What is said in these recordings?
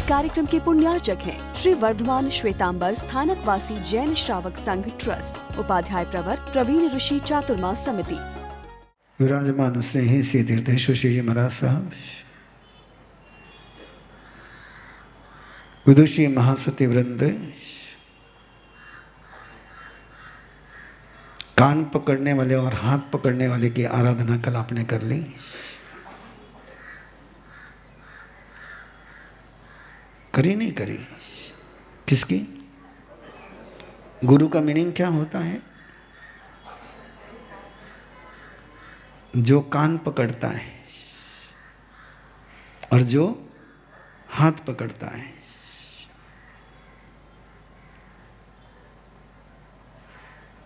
कार्यक्रम के पुण्यार्चक हैं श्री वर्धमान श्वेतांबर स्थानक वासी जैन श्रावक संघ ट्रस्ट, उपाध्याय प्रवर प्रवीण ऋषि चातुर्मास समिति। विराजमान स्नेही श्री तीर्थेश्वर श्री महाराज साहब, विदुषी महासती वृंद, कान पकड़ने वाले और हाथ पकड़ने वाले की आराधना कल आपने कर ली। करी नहीं करी? किसकी? गुरु का मीनिंग क्या होता है? जो कान पकड़ता है और जो हाथ पकड़ता है।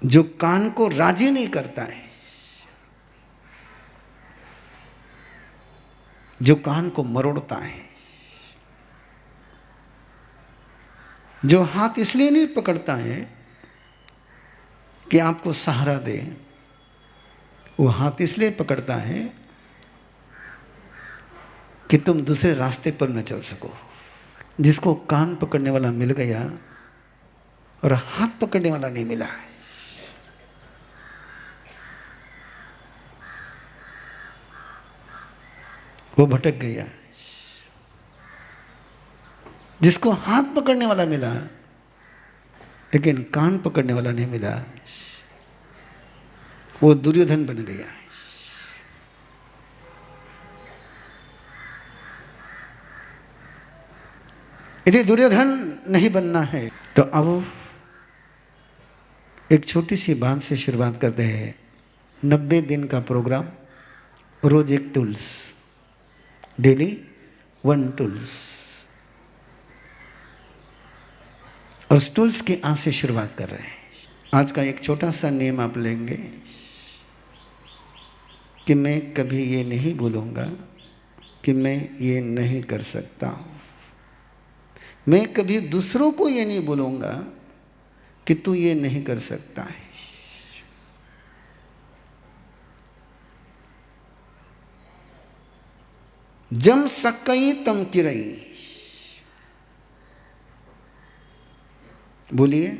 जो कान को राजी नहीं करता है, जो कान को मरोड़ता है, जो हाथ इसलिए नहीं पकड़ता है कि आपको सहारा दे, वो हाथ इसलिए पकड़ता है कि तुम दूसरे रास्ते पर न चल सको। जिसको कान पकड़ने वाला मिल गया और हाथ पकड़ने वाला नहीं मिला है, वो भटक गया। जिसको हाथ पकड़ने वाला मिला लेकिन कान पकड़ने वाला नहीं मिला, वो दुर्योधन बन गया। यदि दुर्योधन नहीं बनना है तो अब एक छोटी सी बात से शुरुआत करते हैं। 90 दिन का प्रोग्राम, रोज एक टूल्स, डेली 1 टूल्स। और उस टूल्स की आज से शुरुआत कर रहे हैं। आज का एक छोटा सा नियम आप लेंगे कि मैं कभी ये नहीं बोलूँगा कि मैं ये नहीं कर सकता हूँ। मैं कभी दूसरों को ये नहीं बोलूँगा कि तू ये नहीं कर सकता है। जम सक्कई तम किरई, बोलिए।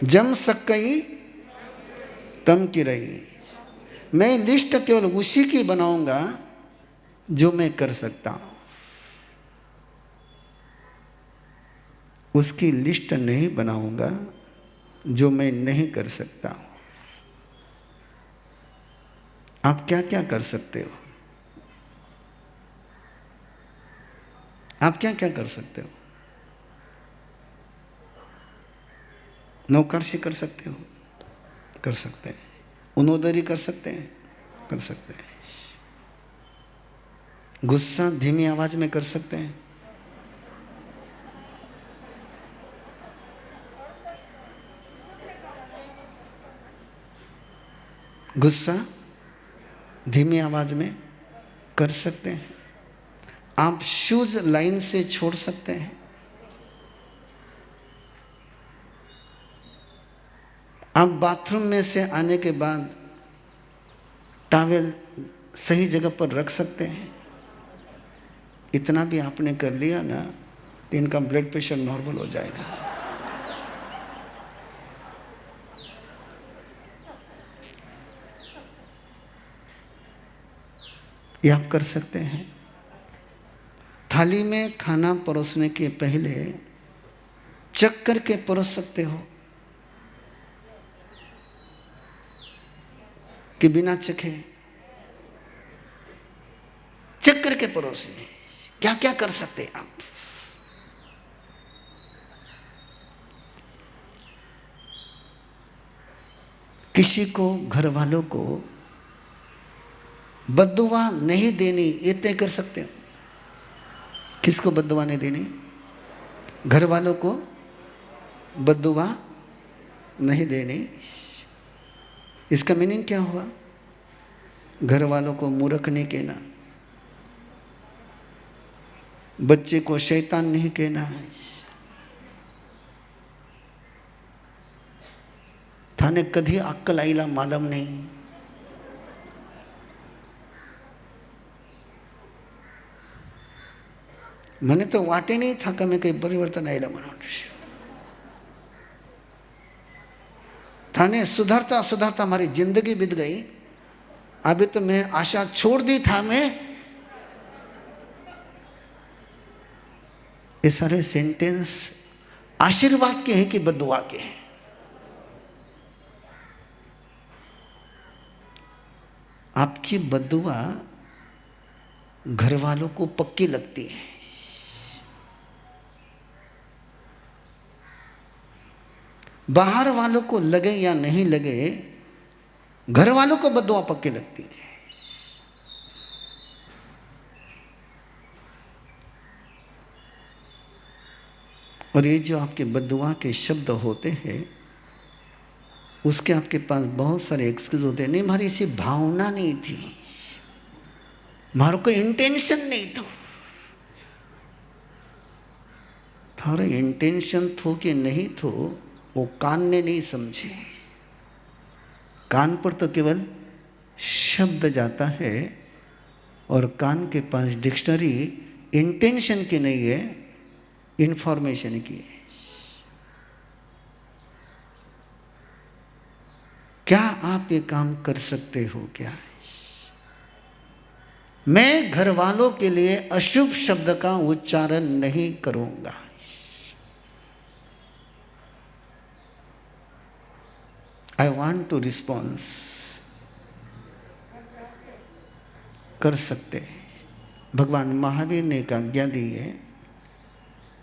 जम सक्कई तम किरई। मैं लिस्ट केवल उसी की बनाऊंगा जो मैं कर सकता हूं। उसकी लिस्ट नहीं बनाऊंगा जो मैं नहीं कर सकता हूं। आप क्या क्या कर सकते हो? आप क्या क्या कर सकते हो? नौकरशी कर सकते हो? कर सकते हैं। उनोदरी कर सकते हैं? कर सकते हैं। गुस्सा धीमी आवाज में कर सकते हैं? गुस्सा धीमी आवाज में कर सकते हैं। आप शूज लाइन से छोड़ सकते हैं। आप बाथरूम में से आने के बाद टॉवेल सही जगह पर रख सकते हैं। इतना भी आपने कर लिया ना, तो इनका ब्लड प्रेशर नॉर्मल हो जाएगा। ये आप कर सकते हैं। थाली में खाना परोसने के पहले चख करके परोस सकते हो कि बिना चखे? चख करके परोसने। क्या क्या कर सकते हैं आप? किसी को, घर वालों को बद्दुआ नहीं देनी, ये तय कर सकते हो। किसको बद्दुआ नहीं देनी? घर वालों को बद्दुआ नहीं देनी। इसका मीनिंग क्या हुआ? घर वालों को मूर्ख नहीं कहना, बच्चे को शैतान नहीं कहना है। थाने कभी अक्कल आईला मालूम नहीं। મને તો વાટે નહીં થા કે અમે કંઈ પરિવર્તન આવેલા મને थाने सुधरता सुधरता हमारी जिंदगी बीत गई। अभी तो मैं आशा छोड़ दी था मैं। ये सारे सेंटेंस आशीर्वाद के हैं कि बद्दुआ के हैं? आपकी बद्दुआ घर वालों को पक्की लगती है, बाहर वालों को लगे या नहीं लगे, घर वालों को बद्दुआ पक्की लगती है। और ये जो आपके बद्दुआ के शब्द होते हैं, उसके आपके पास बहुत सारे एक्सक्यूज होते हैं। नहीं, हमारी ऐसी भावना नहीं थी, हमारा कोई इंटेंशन नहीं था। थारा इंटेंशन थो कि नहीं थो, वो कान ने नहीं समझे। कान पर तो केवल शब्द जाता है और कान के पास डिक्शनरी इंटेंशन की नहीं है, इंफॉर्मेशन की है। क्या आप ये काम कर सकते हो क्या? मैं घर वालों के लिए अशुभ शब्द का उच्चारण नहीं करूंगा। I want to response कर सकते हैं। भगवान महावीर ने एक आज्ञा दी है,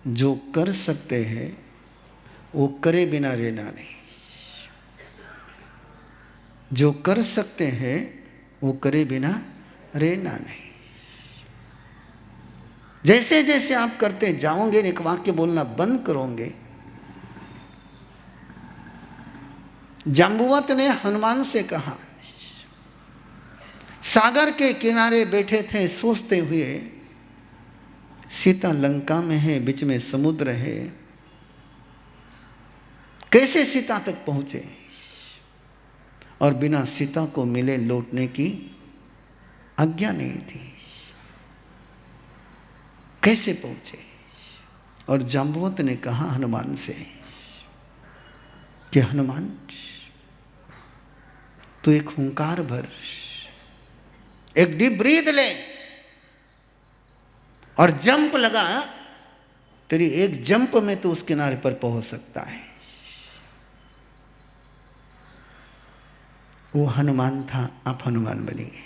जो कर सकते हैं वो करे बिना रहना नहीं। जो कर सकते हैं वो करे बिना रहना नहीं। जैसे जैसे आप करते जाओगे, एक वाक्य बोलना बंद करोगे। जाम्बुवत ने हनुमान से कहा, सागर के किनारे बैठे थे सोचते हुए, सीता लंका में है, बीच में समुद्र है, कैसे सीता तक पहुंचे? और बिना सीता को मिले लौटने की आज्ञा नहीं थी, कैसे पहुंचे? और जाम्बुवत ने कहा हनुमान से कि हनुमान, तू एक हुंकार भर, एक डीप ब्रीथ ले और जंप लगा। तेरी एक जंप में तो उस किनारे पर पहुंच सकता है। वो हनुमान था, आप हनुमान बनिए।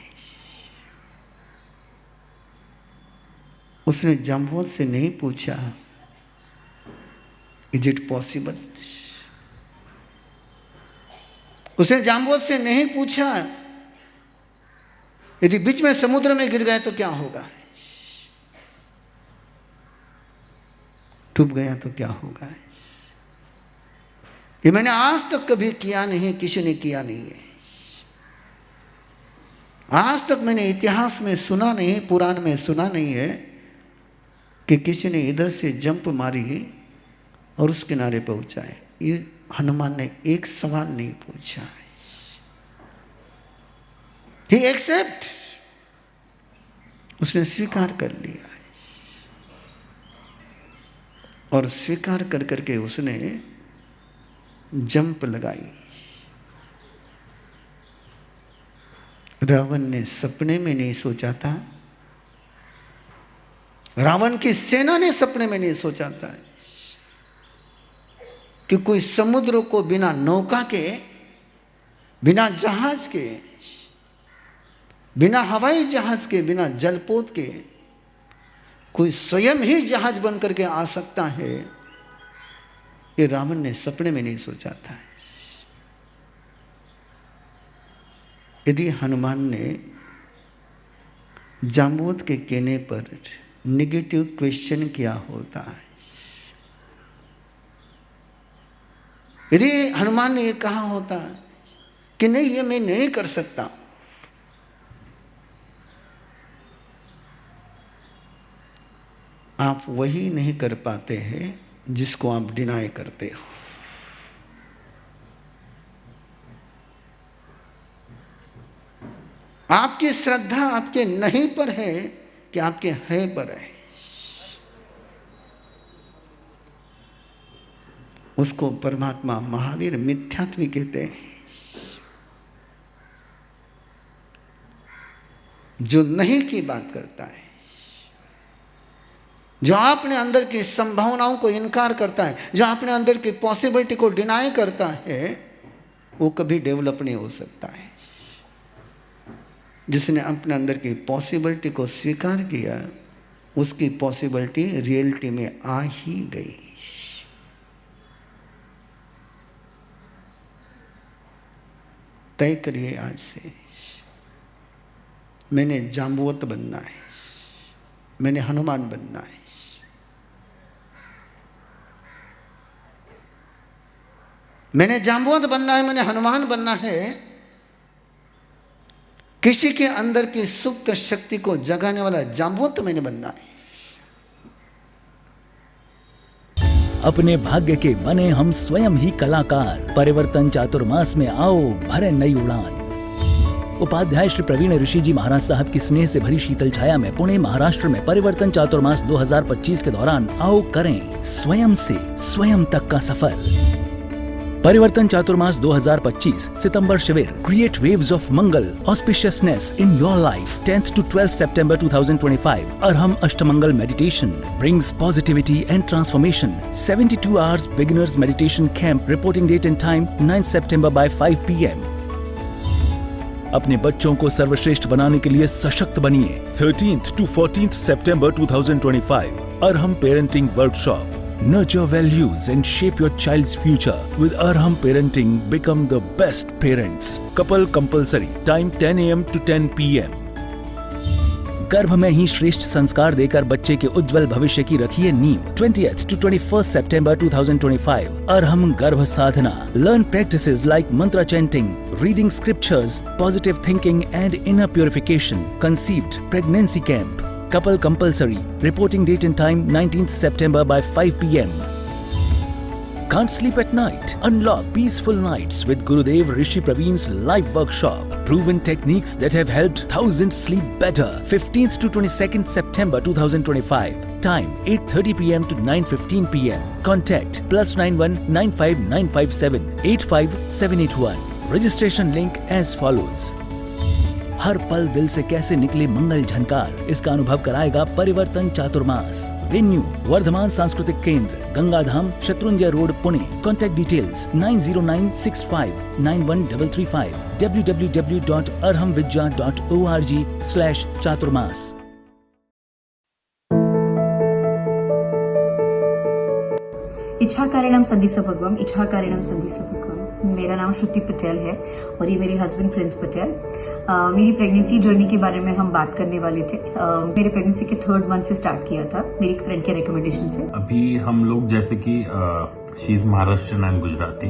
उसने जाम्बुवत से नहीं पूछा इज इट पॉसिबल। उसने जाम्बुवत से नहीं पूछा यदि बीच में समुद्र में गिर गए तो क्या होगा, डूब गया तो क्या होगा। ये मैंने आज तक कभी किया नहीं, किसी ने किया नहीं है। आज तक मैंने इतिहास में सुना नहीं, पुराण में सुना नहीं है कि किसी ने इधर से जंप मारी और उस किनारे पहुंचा है। ये हनुमान ने एक सवाल नहीं पूछा। ही एक्सेप्ट, उसने स्वीकार कर लिया और स्वीकार कर करके उसने जंप लगाई। रावण ने सपने में नहीं सोचा था, रावण की सेना ने सपने में नहीं सोचा था कि कोई समुद्र को बिना नौका के, बिना जहाज के, बिना हवाई जहाज के, बिना जलपोत के कोई स्वयं ही जहाज बन करके आ सकता है। ये रावण ने सपने में नहीं सोचा था। यदि हनुमान ने जाम्बुवत के कहने पर नेगेटिव क्वेश्चन किया होता है, यदि हनुमान ने ये कहा होता कि नहीं ये मैं नहीं कर सकता, आप वही नहीं कर पाते हैं जिसको आप डिनाई करते हो। आपकी श्रद्धा आपके नहीं पर है कि आपके है पर है। उसको परमात्मा महावीर मिथ्यात्वी कहते हैं। जो नहीं की बात करता है, जो अपने अंदर की संभावनाओं को इनकार करता है, जो अपने अंदर की पॉसिबिलिटी को डिनाई करता है, वो कभी डेवलप नहीं हो सकता है। जिसने अपने अंदर की पॉसिबिलिटी को स्वीकार किया, उसकी पॉसिबिलिटी रियलिटी में आ ही गई। तय करिए आज से, मैंने जांबुवत बनना है, मैंने हनुमान बनना है। मैंने जांबुवत बनना है, मैंने हनुमान बनना है। किसी के अंदर की सुप्त शक्ति को जगाने वाला जांबुवत मैंने बनना है। अपने भाग्य के बने हम स्वयं ही कलाकार। परिवर्तन चातुर्मास में आओ, भरे नई उड़ान। उपाध्याय श्री प्रवीण ऋषि जी महाराज साहब की स्नेह से भरी शीतल छाया में पुणे महाराष्ट्र में परिवर्तन चातुर्मास 2025 के दौरान आओ करें स्वयं से स्वयं तक का सफर। परिवर्तन चातुर्मास 2025 सितंबर शिविर create waves of mangal auspiciousness in your life 10th to 12th September 2025 Arham Ashtamangal meditation brings positivity and transformation 72 hours beginners meditation camp reporting date and time 9th September by 5 PM। अपने बच्चों को सर्वश्रेष्ठ बनाने के लिए सशक्त बनिए 13th to 14th September 2025 Arham parenting workshop Nurture values and shape your child's future with Arham Parenting. Become the best parents. Couple compulsory. Time 10 AM to 10 PM. गर्भ में ही श्रेष्ठ संस्कार देकर बच्चे के उज्जवल भविष्य की रखिए नींव 20th to 21st September 2025 Arham गर्भ साधना. Learn practices like mantra chanting, reading scriptures, positive thinking and inner purification. Conceived pregnancy camp. Couple compulsory. Reporting date and time 19th September by 5 PM. Can't sleep at night? Unlock peaceful nights with Gurudev Rishi Praveen's live workshop. Proven techniques that have helped thousands sleep better. 15th to 22nd September 2025. Time 8:30 PM to 9:15 PM. Contact +91 95 957 85781. Registration link as follows. हर पल दिल से कैसे निकले मंगल झनकार, इसका अनुभव कराएगा परिवर्तन चातुर्मास। Venue Vardhaman Sanskritik Kendra, Gangadham, Shatrunjay road, Pune. Contact details 9096591335 www.arhamvidya.org/chaturmas। इच्छाकारिणम संधिसभगवम, इच्छाकारिणम संधिसभगवम। मेरा नाम श्रुति पटेल है और ये मेरे हस्बैंड प्रिंस पटेल। मेरी प्रेगनेंसी जर्नी के बारे में हम बात करने वाले थे। मेरे प्रेगनेंसी के 3rd मंथ से स्टार्ट किया था मेरी एक फ्रेंड के रिकमेंडेशन से। अभी हम लोग जैसे कि she is Maharashtrian and Gujarati.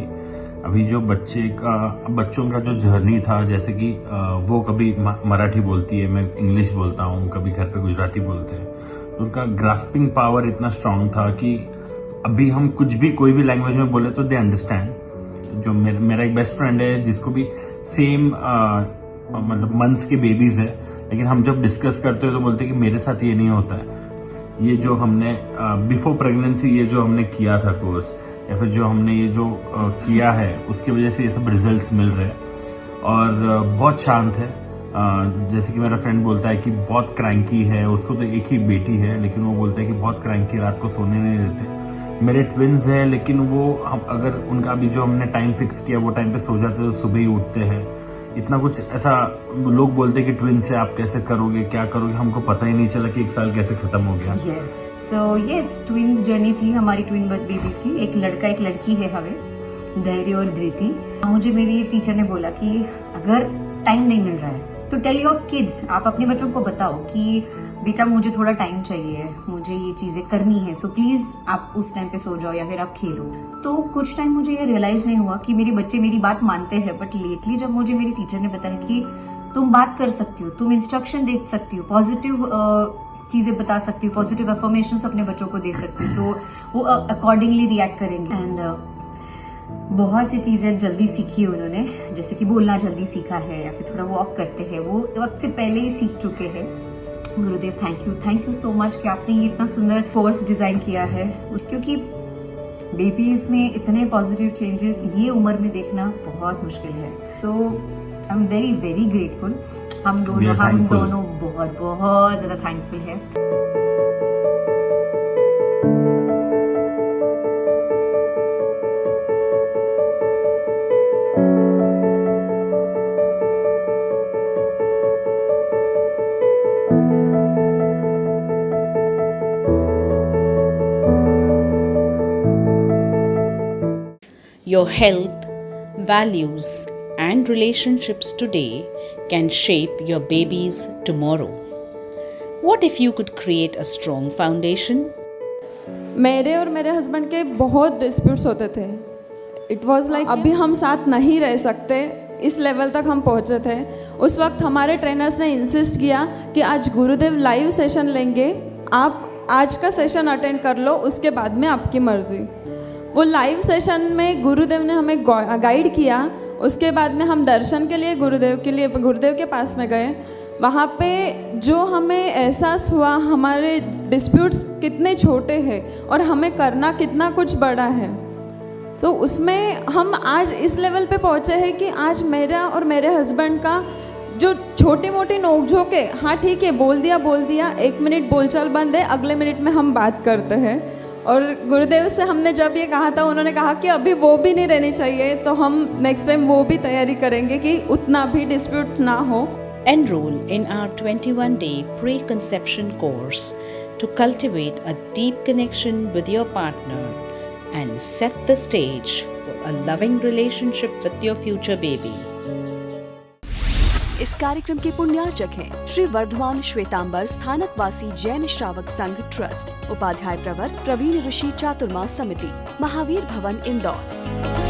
अभी जो बच्चों का जो जर्नी था, जैसे कि वो कभी मराठी बोलती है, मैं इंग्लिश बोलता हूँ, कभी घर पे गुजराती बोलते हैं, तो उनका ग्रास्पिंग पावर इतना स्ट्रांग था कि अभी हम कुछ भी कोई भी लैंग्वेज में बोले तो दे अंडरस्टैंड। जो मेरा एक बेस्ट फ्रेंड है जिसको भी सेम मतलब मंथ्स के बेबीज है, लेकिन हम जब डिस्कस करते हैं तो बोलते हैं कि मेरे साथ ये नहीं होता है। ये जो हमने बिफोर प्रेगनेंसी ये जो हमने किया था कोर्स, या फिर जो हमने ये जो किया है, उसकी वजह से ये सब रिजल्ट्स मिल रहे हैं और बहुत शांत है। जैसे कि मेरा फ्रेंड बोलता है कि बहुत क्रैंकी है, उसको तो एक ही बेटी है, लेकिन वो बोलता है कि बहुत क्रैंकी, रात को सोने नहीं देते। मेरे ट्विन्स हैं, लेकिन वो अगर उनका भी जो हमने टाइम फिक्स किया वो टाइम पे सो जाते तो सुबह ही उठते हैं। इतना कुछ ऐसा लोग बोलते हैं कि ट्विन्स से आप कैसे करोगे, क्या करोगे, हमको पता ही नहीं चला कि 1 साल कैसे खत्म हो गया। यस ट्विन्स जर्नी थी हमारी, ट्विन बेबीज की, एक लड़का एक लड़की है हमें, धैर्य और धृति। मुझे मेरी टीचर ने बोला कि अगर टाइम नहीं मिल रहा है तो टेल योर किड्स, आप अपने बच्चों को बताओ कि बेटा मुझे थोड़ा टाइम चाहिए, मुझे ये चीजें करनी है, सो प्लीज आप उस टाइम पे सो जाओ या फिर आप खेलो। तो कुछ टाइम मुझे ये रियलाइज नहीं हुआ कि मेरे बच्चे मेरी बात मानते हैं, बट लेटली जब मुझे मेरी टीचर ने बताया कि तुम बात कर सकती हो, तुम इंस्ट्रक्शन दे सकती हो, पॉजिटिव चीजें बता सकती हो, पॉजिटिव अफर्मेशंस अपने बच्चों को दे सकती हो, तो वो अकॉर्डिंगली रिएक्ट करेंगे। एंड बहुत सी चीजें जल्दी सीखी उन्होंने, जैसे कि बोलना जल्दी सीखा है, या फिर थोड़ा वॉक करते हैं, वो वक्त से पहले ही सीख चुके हैं। गुरुदेव थैंक यू सो मच कि आपने ये इतना सुंदर कोर्स डिजाइन किया है, क्योंकि बेबीज में इतने पॉजिटिव चेंजेस ये उम्र में देखना बहुत मुश्किल है। तो I am very very grateful. हम दोनों बहुत बहुत ज्यादा थैंकफुल है। Your health, values, and relationships today can shape your baby's tomorrow. What if you could create a strong foundation? मेरे और मेरे हस्बैंड के बहुत डिस्प्यूट्स होते थे। इट वॉज लाइक अभी हम साथ नहीं रह सकते, इस लेवल तक हम पहुँचे थे। उस वक्त हमारे ट्रेनर्स ने इंसिस्ट किया कि आज गुरुदेव लाइव सेशन लेंगे, आप आज का सेशन अटेंड कर लो, उसके बाद में आपकी मर्ज़ी। वो लाइव सेशन में गुरुदेव ने हमें गाइड किया। उसके बाद में हम दर्शन के लिए गुरुदेव के पास में गए। वहाँ पे जो हमें एहसास हुआ हमारे डिस्प्यूट्स कितने छोटे हैं और हमें करना कितना कुछ बड़ा है। तो उसमें हम आज इस लेवल पे पहुँचे हैं कि आज मेरा और मेरे हस्बैंड का जो छोटी मोटी नोकझोंक है, हाँ ठीक है बोल दिया, 1 मिनट बोलचाल बंद है, अगले मिनट में हम बात करते हैं। और गुरुदेव से हमने जब ये कहा था, उन्होंने कहा कि अभी वो भी नहीं रहनी चाहिए, तो हम नेक्स्ट टाइम वो भी तैयारी करेंगे कि उतना भी डिस्प्यूट ना हो। Enroll in our 21-day pre-conception course to cultivate a deep connection with your partner and set the stage for a loving relationship with your future baby. इस कार्यक्रम के पुण्यार्चक हैं श्री वर्धमान श्वेतांबर स्थानकवासी जैन श्रावक संघ ट्रस्ट, उपाध्याय प्रवर प्रवीण ऋषि चातुर्मास समिति, महावीर भवन इंदौर।